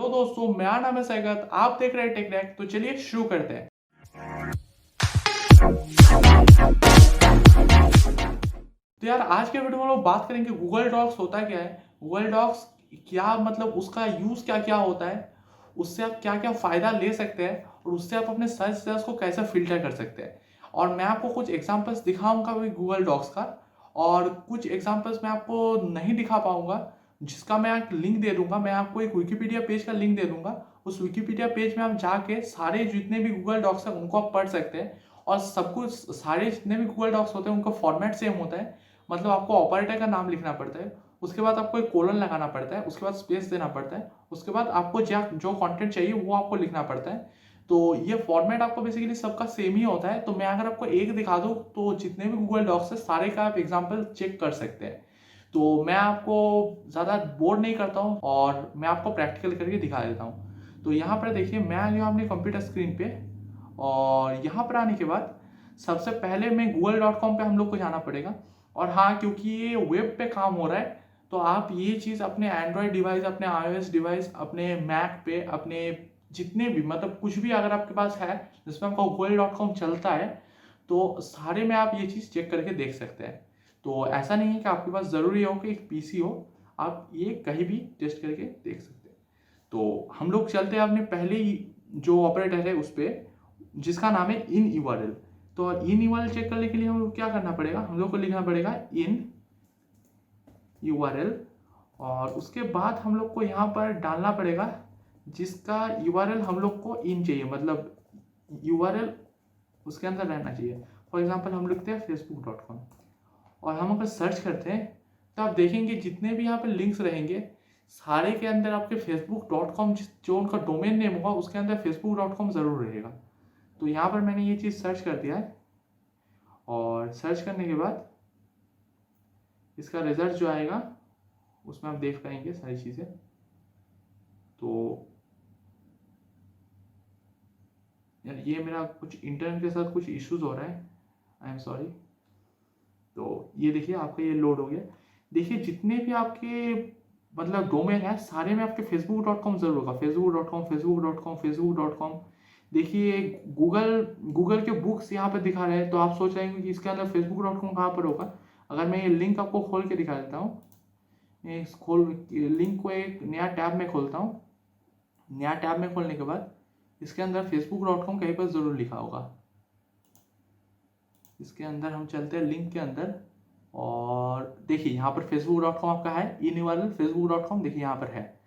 Hello दोस्तों, मेरा नाम है सैगत। आप देख रहे हैं टेक रैक। तो चलिए शुरू करते हैं। तो यार आज के वीडियो में हम लोग बात करेंगे गूगल डॉक्स होता क्या है, गूगल डॉक्स क्या मतलब उसका यूज क्या क्या होता है, उससे आप क्या क्या फायदा ले सकते हैं और उससे आप अपने सर्च रिजल्ट्स को कैसे फिल्टर कर सकते हैं। और मैं आपको कुछ एग्जांपल्स दिखाऊंगा भी गूगल डॉक्स का, और कुछ एग्जांपल्स मैं आपको नहीं दिखा पाऊंगा जिसका मैं एक लिंक दे दूंगा। मैं आपको एक विकिपीडिया पेज का लिंक दे दूंगा। उस विकिपीडिया पेज में आप जाके सारे जितने भी गूगल डॉक्स हैं उनको आप पढ़ सकते हैं। और सब कुछ सारे जितने भी गूगल डॉक्स होते हैं उनका फॉर्मेट सेम होता है। मतलब आपको ऑपरेटर का नाम लिखना पड़ता है, उसके बाद आपको एक कोलन लगाना पड़ता है, उसके बाद स्पेस देना पड़ता है, उसके बाद आपको जो कंटेंट चाहिए वो आपको लिखना पड़ता है। तो ये फॉर्मेट आपको बेसिकली सबका सेम ही होता है। तो मैं अगर आपको एक दिखा दूँ तो जितने भी गूगल डॉक्स है सारे का आप एग्जाम्पल चेक कर सकते हैं। तो मैं आपको ज़्यादा बोर नहीं करता हूँ और मैं आपको प्रैक्टिकल करके दिखा देता हूँ। तो यहाँ पर देखिए, मैं आ गया अपने कंप्यूटर स्क्रीन पे, और यहाँ पर आने के बाद सबसे पहले मैं google.com पे हम लोग को जाना पड़ेगा। और हाँ, क्योंकि ये वेब पे काम हो रहा है तो आप ये चीज़ अपने एंड्रॉयड डिवाइस, अपने iOS डिवाइस, अपने मैक पे, अपने जितने भी मतलब कुछ भी अगर आपके पास है जिसमें आपका google.com चलता है तो सारे में आप ये चीज़ चेक करके देख सकते हैं। तो ऐसा नहीं है कि आपके पास ज़रूरी हो कि एक पीसी हो, आप ये कहीं भी टेस्ट करके देख सकते हैं। तो हम लोग चलते हैं अपने पहले ही जो ऑपरेटर है उस पर, जिसका नाम है इन यूआरएल। तो इन यूआरएल चेक करने के लिए हम लोग क्या करना पड़ेगा, हम लोग को लिखना पड़ेगा इन यूआरएल, और उसके बाद हम लोग को यहाँ पर डालना पड़ेगा जिसका यूआरएल हम लोग को इन चाहिए, मतलब यूआरएल उसके अंदर रहना चाहिए। फॉर एग्जांपल हम लिखते हैं facebook.com, और हम अगर सर्च करते हैं तो आप देखेंगे जितने भी यहाँ पे लिंक्स रहेंगे सारे के अंदर आपके facebook.com जो उनका डोमेन नेम होगा उसके अंदर facebook.com ज़रूर रहेगा। तो यहाँ पर मैंने ये चीज़ सर्च कर दिया है, और सर्च करने के बाद इसका रिजल्ट जो आएगा उसमें आप देख पाएंगे सारी चीज़ें। तो यार ये मेरा कुछ इंटरनेट के साथ कुछ इश्यूज हो रहा है, आई एम सॉरी। तो ये देखिए आपका ये लोड हो गया। देखिए जितने भी आपके मतलब डोमेन है सारे में आपके facebook.com जरूर होगा, facebook.com। देखिए गूगल के बुक्स यहाँ पे दिखा रहे हैं, तो आप सोच रहे हैं कि इसके अंदर facebook.com कहाँ पर होगा। अगर मैं ये लिंक आपको खोल के दिखा देता हूँ, लिंक को एक नया टैब में खोलता हूँ। नया टैब में खोलने के बाद इसके अंदर facebook.com कहीं पर ज़रूर लिखा होगा। इसके अंदर हम चलते हैं लिंक के अंदर, और देखिए यहाँ पर facebook.com आपका है, इन यूआरएल facebook.com देखिए यहाँ पर है।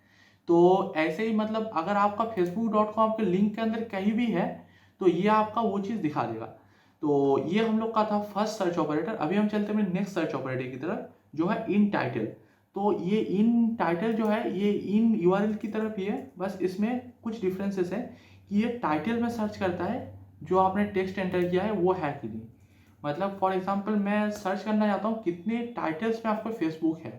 तो ऐसे ही मतलब अगर आपका facebook.com के लिंक के अंदर कहीं भी है तो ये आपका वो चीज़ दिखा देगा। तो ये हम लोग का था फर्स्ट सर्च ऑपरेटर। अभी हम चलते हैं नेक्स्ट सर्च ऑपरेटर की तरफ जो है इन टाइटल। तो ये इन टाइटल जो है ये इन यूआरएल की तरफ ही है, बस इसमें कुछ डिफरेंसेस है कि ये टाइटल में सर्च करता है जो आपने टेक्स्ट एंटर किया है वो है कि नहीं। मतलब फॉर एग्जांपल मैं सर्च करना चाहता हूँ कितने टाइटल्स में आपका फेसबुक है,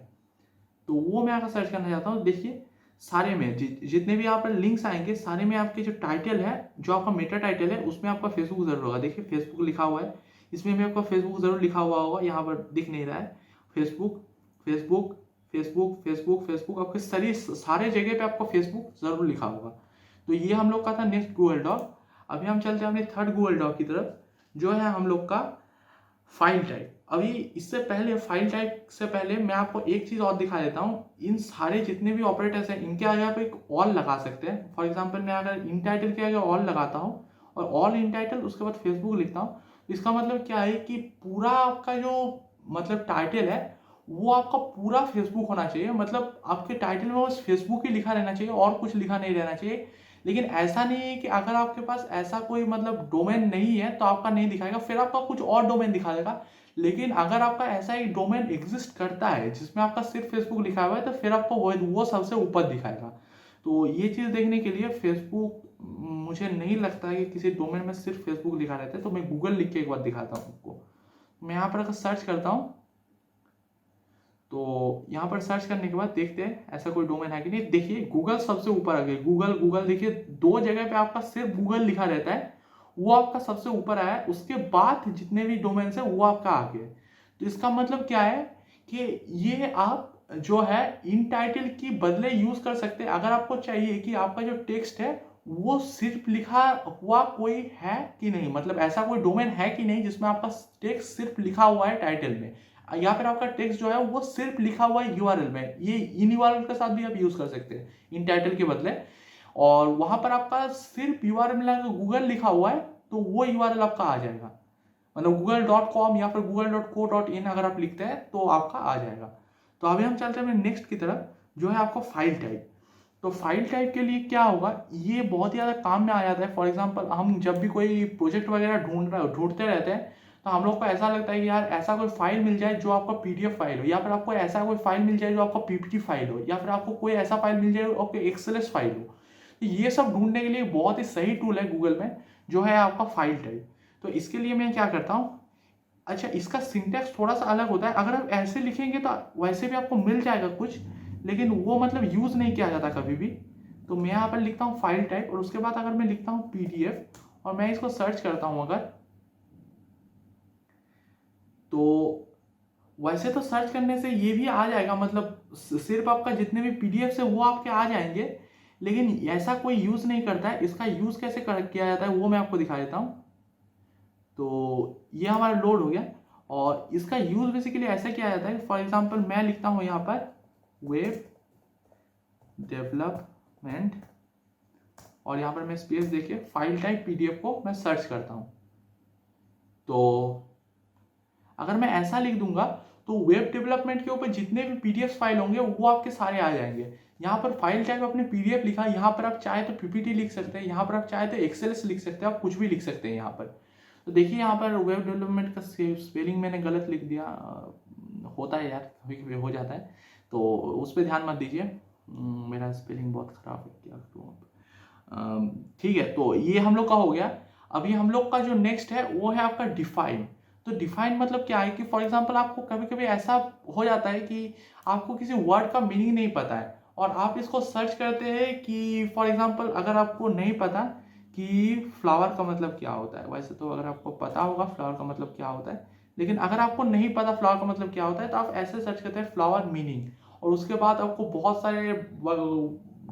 तो वो मैं अगर सर्च करना चाहता हूँ देखिए सारे में जितने भी यहाँ पर लिंक्स आएंगे सारे में आपके जो टाइटल है, जो आपका मेटा टाइटल है उसमें आपका फेसबुक जरूर होगा। देखिए फेसबुक लिखा हुआ है, इसमें भी आपका फेसबुक जरूर लिखा हुआ होगा। यहाँ पर दिख नहीं रहा है, Facebook Facebook Facebook Facebook Facebook आपके सारे जगह पे आपका फेसबुक जरूर लिखा होगा। तो ये हम लोग का था नेक्स्ट गूगल डॉक। अभी हम चलते हैं अपने थर्ड गूगल डॉक की तरफ जो है हम लोग का फाइल टाइप। अभी इससे पहले फाइल टाइप से पहले मैं आपको एक चीज और दिखा देता हूँ। इन सारे जितने भी ऑपरेटर्स हैं इनके आगे आप एक ऑल लगा सकते हैं। फॉर एग्जांपल मैं अगर इन टाइटल के आगे ऑल लगाता हूँ और ऑल इन टाइटल उसके बाद फेसबुक लिखता हूँ, इसका मतलब क्या है कि पूरा आपका जो मतलब टाइटल है वो आपका पूरा फेसबुक होना चाहिए। मतलब आपके टाइटल में बस फेसबुक ही लिखा रहना चाहिए और कुछ लिखा नहीं रहना चाहिए। लेकिन ऐसा नहीं है कि अगर आपके पास ऐसा कोई मतलब डोमेन नहीं है तो आपका नहीं दिखाएगा, फिर आपका कुछ और डोमेन दिखा देगा। लेकिन अगर आपका ऐसा एक डोमेन एग्जिस्ट करता है जिसमें आपका सिर्फ फेसबुक लिखा हुआ है तो फिर आपको वो सबसे ऊपर दिखाएगा। तो ये चीज़ देखने के लिए फेसबुक मुझे नहीं लगता है कि किसी डोमेन में सिर्फ फेसबुक लिखा रहता है। तो मैं गूगल लिख के एक बार दिखाता हूँ आपको। मैं यहाँ पर अगर सर्च करता हूँ तो यहाँ पर सर्च करने के बाद देखते हैं ऐसा कोई डोमेन है कि नहीं। देखिए गूगल सबसे ऊपर आ गया, गूगल देखिए दो जगह पे आपका सिर्फ गूगल लिखा रहता है, वो आपका सबसे ऊपर आया है। उसके बाद जितने भी डोमेन्स है वो आपका आ गया। तो इसका मतलब क्या है कि ये आप जो है इन टाइटल की बदले यूज कर सकते हैं। अगर आपको चाहिए कि आपका जो टेक्स्ट है वो सिर्फ लिखा हुआ कोई है कि नहीं, मतलब ऐसा कोई डोमेन है कि नहीं जिसमें आपका टेक्स्ट सिर्फ लिखा हुआ है टाइटल में, या फिर आपका टेक्स्ट जो है वो सिर्फ लिखा हुआ है यूआरएल में, ये इन यूआरएल के साथ भी आप यूज कर सकते हैं इन टाइटल के बदले। और वहां पर आपका सिर्फ यूआरएल में गूगल लिखा हुआ है तो वो यूआरएल आपका आ जाएगा, मतलब google.com या फिर google.co.in अगर आप लिखते हैं तो आपका आ जाएगा। तो अभी हम चलते हैं नेक्स्ट की तरफ, जो है आपका फाइल टाइप। तो फाइल टाइप के लिए क्या होगा, ये बहुत ही ज़्यादा काम में आ जाता है। फॉर एग्जांपल हम जब भी कोई प्रोजेक्ट वगैरह ढूंढते रहते हैं तो हम लोग को ऐसा लगता है कि यार ऐसा कोई फाइल मिल जाए जो आपका पीडीएफ फाइल हो, या फिर आपको ऐसा कोई फाइल मिल जाए जो आपका पीपीटी फाइल हो, या फिर आपको कोई ऐसा फाइल मिल जाए जो आपको एक्सेल्स फाइल हो। तो ये सब ढूंढने के लिए बहुत ही सही टूल है गूगल में, जो है आपका फाइल टाइप। तो इसके लिए मैं क्या करता हूँ, अच्छा इसका सिंटैक्स थोड़ा सा अलग होता है। अगर आप ऐसे लिखेंगे तो वैसे भी आपको मिल जाएगा कुछ, लेकिन वो मतलब यूज नहीं किया जाता कभी भी। तो मैं यहाँ पर लिखता हूँ फाइल टाइप, और उसके बाद अगर मैं लिखता हूँ पीडीएफ और मैं इसको सर्च करता हूँ अगर, तो वैसे तो सर्च करने से ये भी आ जाएगा, मतलब सिर्फ आपका जितने भी पीडीएफ है वो आपके आ जाएंगे, लेकिन ऐसा कोई यूज नहीं करता है। इसका यूज कैसे किया जाता है वो मैं आपको दिखा देता हूँ। तो ये हमारा लोड हो गया, और इसका यूज बेसिकली ऐसा किया जाता है। फॉर एग्जांपल मैं लिखता हूँ यहाँ पर वेब डेवलपमेंट, और यहाँ पर मैं स्पेस देके फाइल टाइप पीडीएफ को मैं सर्च करता हूँ। तो अगर मैं ऐसा लिख दूंगा तो वेब डेवलपमेंट के ऊपर जितने भी पीडीएफ फाइल होंगे वो आपके सारे आ जाएंगे। यहाँ पर फाइल टाइप अपने पीडीएफ लिखा, यहाँ पर आप चाहे तो पीपीटी लिख सकते हैं, यहाँ पर आप चाहे तो एक्सेल लिख सकते हैं, आप कुछ भी लिख सकते हैं यहाँ पर। तो देखिए यहाँ पर वेब डेवलपमेंट का स्पेलिंग मैंने गलत लिख दिया, होता है यार, कभी कभी हो जाता है, तो उस पर ध्यान मत दीजिए। मेरा स्पेलिंग बहुत खराब है, क्या करूँ। ठीक है, तो ये हम लोग का हो गया। अभी हम लोग का जो नेक्स्ट है वो है आपका डिफाइन। तो डिफाइन मतलब क्या है कि फॉर एग्जांपल आपको कभी कभी ऐसा हो जाता है कि आपको किसी वर्ड का मीनिंग नहीं पता है, और आप इसको सर्च करते हैं कि फॉर एग्जांपल अगर आपको नहीं पता कि फ्लावर का मतलब क्या होता है, वैसे तो अगर आपको पता होगा फ्लावर का मतलब क्या होता है, लेकिन अगर आपको नहीं पता फ्लावर का मतलब क्या होता है तो आप ऐसे सर्च करते हैं फ्लावर मीनिंग, और उसके बाद आपको बहुत सारे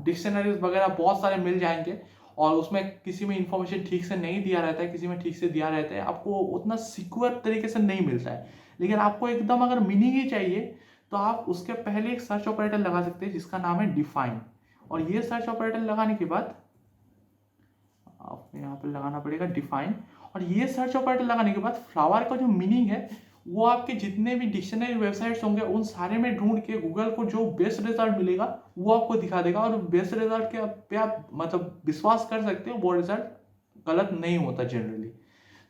डिक्शनरीज वगैरह बहुत सारे मिल जाएंगे, और उसमें किसी में इंफॉर्मेशन ठीक से नहीं दिया रहता है, किसी में ठीक से दिया रहता है, आपको उतना सिक्योर तरीके से नहीं मिलता है। लेकिन आपको एकदम अगर मीनिंग ही चाहिए तो आप उसके पहले एक सर्च ऑपरेटर लगा सकते हैं जिसका नाम है डिफाइन। और ये सर्च ऑपरेटर लगाने के बाद आपको यहाँ पे लगाना पड़ेगा डिफाइन, और ये सर्च ऑपरेटर लगाने के बाद फ्लावर का जो मीनिंग है वो आपके जितने भी डिक्शनरी वेबसाइट्स होंगे उन सारे में ढूंढ के गूगल को जो बेस्ट रिजल्ट मिलेगा वो आपको दिखा देगा, और बेस्ट रिजल्ट के पे आप मतलब विश्वास कर सकते हो, वो रिजल्ट गलत नहीं होता जनरली।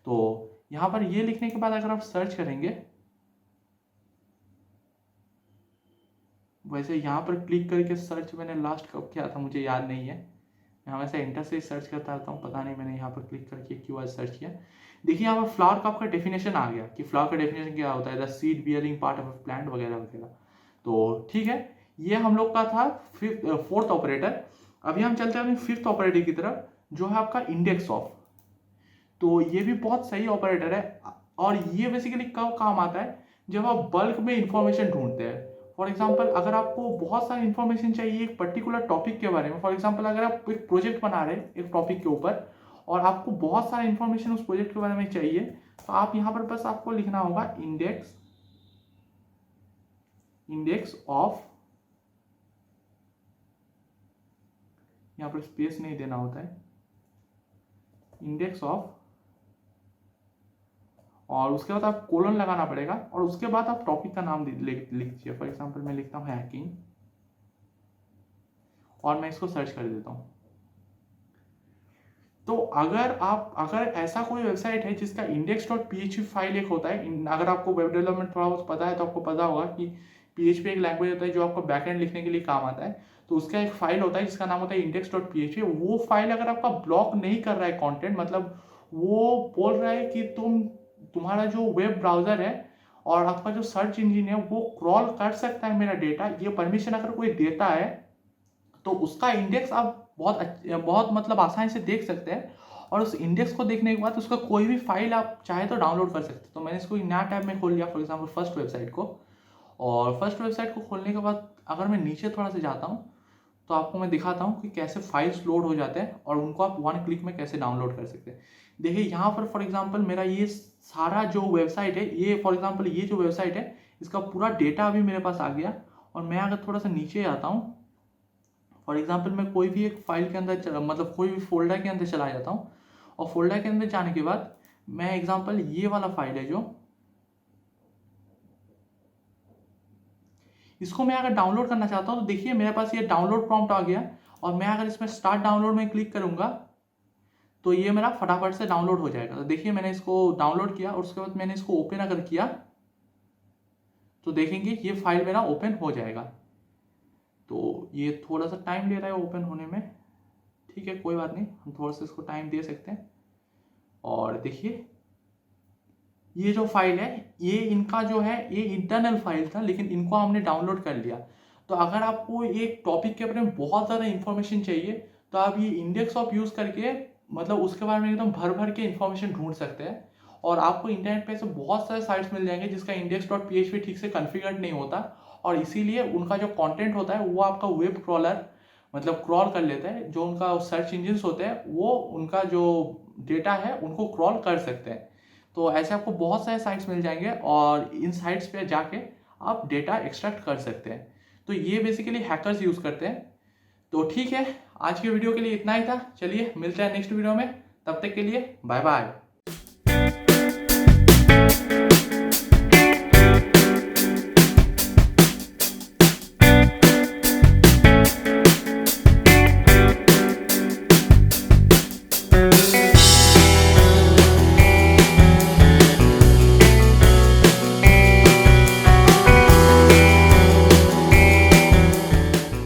तो यहाँ पर ये लिखने के बाद अगर आप सर्च करेंगे, वैसे यहाँ पर क्लिक करके सर्च मैंने लास्ट कब किया था मुझे याद नहीं है, मैं हमेशा इंटर से सर्च करता रहता हूँ, पता नहीं मैंने यहाँ पर क्लिक करके क्यों आज सर्च किया। देखिए यहाँ पर फ्लावर का आपका डेफिनेशन आ गया कि फ्लावर का डेफिनेशन क्या होता है, the seed bearing part of a plant वगैरह वगैरह। तो ठीक है, ये हम लोग का था फोर्थ ऑपरेटर। अभी हम चलते हैं अपनी फिफ्थ ऑपरेटर की तरफ, जो है आपका इंडेक्स ऑफ। तो ये भी बहुत सही ऑपरेटर है, और ये बेसिकली कब काम आता है, जब आप बल्क में इंफॉर्मेशन ढूंढते हैं। फॉर एग्जाम्पल अगर आपको बहुत सारी इंफॉर्मेशन चाहिए एक पर्टिकुलर टॉपिक के बारे में, फॉर एग्जाम्पल अगर आप एक प्रोजेक्ट बना रहे हैं एक टॉपिक के ऊपर और आपको बहुत सारी इंफॉर्मेशन उस प्रोजेक्ट के बारे में चाहिए, तो आप यहाँ पर बस आपको लिखना होगा इंडेक्स ऑफ, यहाँ पर स्पेस नहीं देना होता है, इंडेक्स ऑफ, और उसके बाद आप कोलन लगाना पड़ेगा, और उसके बाद आप टॉपिक का नाम लिख दीजिए। फॉर एग्जांपल मैं लिखता हूँ हैकिंग, और मैं इसको सर्च कर देता हूँ। तो अगर ऐसा कोई वेबसाइट है जिसका index.php फाइल एक होता है, अगर आपको वेब डेवलपमेंट थोड़ा बहुत पता है तो आपको पता होगा कि PHP एक लैंग्वेज होता है जो आपको बैकएंड लिखने के लिए काम आता है, तो उसका एक फाइल होता है जिसका नाम होता है index.php। वो फाइल अगर आपका ब्लॉक नहीं कर रहा है कंटेंट, मतलब वो बोल रहा है कि तुम्हारा जो वेब ब्राउजर है और आपका जो सर्च इंजिन है वो क्रॉल कर सकता है मेरा डेटा, ये परमिशन अगर कोई देता है, तो उसका इंडेक्स आप बहुत मतलब आसानी से देख सकते हैं। और उस इंडेक्स को देखने के बाद उसका कोई भी फाइल आप चाहे तो डाउनलोड कर सकते हैं। तो मैंने इसको नया टैब में खोल लिया, फॉर एग्जांपल फर्स्ट वेबसाइट को, और फर्स्ट वेबसाइट को खोलने के बाद अगर मैं नीचे थोड़ा सा जाता हूँ तो आपको मैं दिखाता हूँ कि कैसे फाइल्स लोड हो जाते हैं और उनको आप 1 क्लिक में कैसे डाउनलोड कर सकते हैं। देखिए यहाँ पर फॉर एग्जांपल मेरा ये सारा जो वेबसाइट है, ये फॉर एग्जांपल ये जो वेबसाइट है इसका पूरा डेटा अभी मेरे पास आ गया। और मैं अगर थोड़ा सा नीचे आता हूँ, फॉर एग्जांपल मैं कोई भी एक फाइल के अंदर मतलब कोई भी फोल्डर के अंदर चला जाता हूँ और फोल्डर के अंदर जाने के बाद मैं एग्जांपल ये वाला फाइल है जो इसको मैं अगर डाउनलोड करना चाहता हूँ तो देखिए मेरे पास ये डाउनलोड प्रॉम्प्ट आ गया। और मैं अगर इसमें स्टार्ट डाउनलोड में क्लिक करूंगा तो ये मेरा फटाफट से डाउनलोड हो जाएगा। तो देखिए मैंने इसको डाउनलोड किया और उसके बाद मैंने इसको ओपन अगर किया तो देखेंगे ये फाइल मेरा ओपन हो जाएगा। तो ये थोड़ा सा टाइम ले रहा है ओपन होने में, ठीक है कोई बात नहीं, हम थोड़ा सा इसको टाइम दे सकते हैं। और देखिए ये जो फाइल है ये इनका जो है ये इंटरनल फाइल था, लेकिन इनको हमने डाउनलोड कर लिया। तो अगर आपको एक टॉपिक के बारे में बहुत ज़्यादा इन्फॉर्मेशन चाहिए तो आप ये इंडेक्स ऑफ यूज़ करके मतलब उसके बारे में एकदम भर भर के इन्फॉर्मेशन ढूंढ सकते हैं। और आपको इंटरनेट पे ऐसे बहुत सारे साइट्स मिल जाएंगे जिसका index.php ठीक से कॉन्फ़िगर्ड नहीं होता और इसीलिए उनका जो कंटेंट होता है वो आपका वेब क्रॉलर मतलब क्रॉल कर लेता है। जो उनका सर्च इंजिन होते हैं वो उनका जो डेटा है उनको क्रॉल कर सकते हैं। तो ऐसे आपको बहुत सारे साइट्स मिल जाएंगे और इन साइट्स पे जाके आप डेटा एक्सट्रैक्ट कर सकते हैं। तो ये बेसिकली हैकर्स यूज़ करते हैं। तो ठीक है, आज के वीडियो के लिए इतना ही था। चलिए मिलते हैं नेक्स्ट वीडियो में, तब तक के लिए बाय बाय।